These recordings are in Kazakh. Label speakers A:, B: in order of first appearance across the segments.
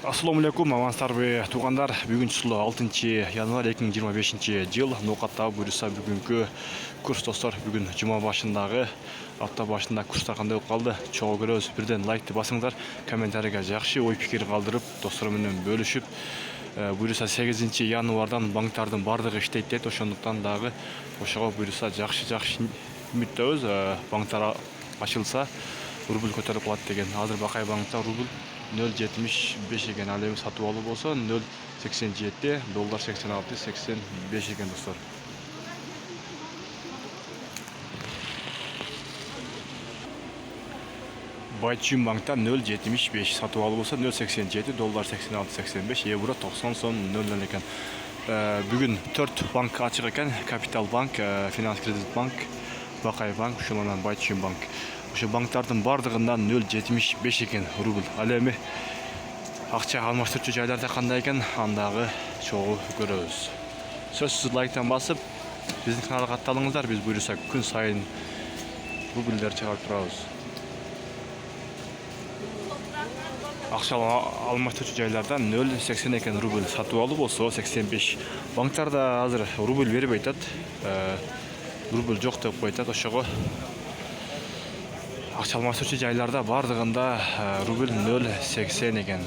A: Assalamu alaikum, амансыздарбы туғандар. Бүгін число 6 январь 2025 жыл. Ноқатта бұйырса бүгінгі курс достар. Бүгін жұма башындағы апта башында курстар қандай болып қалды. Чоғы көрөз. Бірден лайкты басыңдар, комментарийға жақшы ой пікір қалдырып, достарыммен бөлішіп. Бұйырса 8 январдан банктардың бардығы іштейді дейді. Ошондуктан дағы ошоға бұйырса жақшы үміттөбүз. Банктар ашылса рубль көтеріп қалады деген. Азыр Бақай банкта рубль 0.75 екен, ал эми сатып алуу болсо 0.87, доллар 86-85 екен достор. Байчим банкта 0.75 сатып алуу болсо 0.87, доллар 86-85, евро 90 сом 0 екен. Бүгүн 4 банк ачык екен. Капитал банк, Финанс кредит банк, Бакай банк, ошондон Байчим банк. Ошо банктардын бардыгынан 0.75 екен рубль. Ал эми акча алмаштырчу жайларда кандай экен, андагы чогуу көрөбүз. Сөзсүз лайктан басып, биздин каналга катталыңыздар. Биз буйрса күн сайын рубльдер чыгарып турабыз. Акча алмаштырчу жайларда 0.80 экен рубль, сатып алуу болсо 85. Банктарда азыр рубль бербей атат. Рубль жок деп койтат. Ошого акча алмаштырчу жайларда бардыгында рубль 0.80 екен.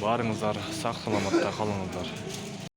A: Барыңыздар, сак саламатта калыңыздар.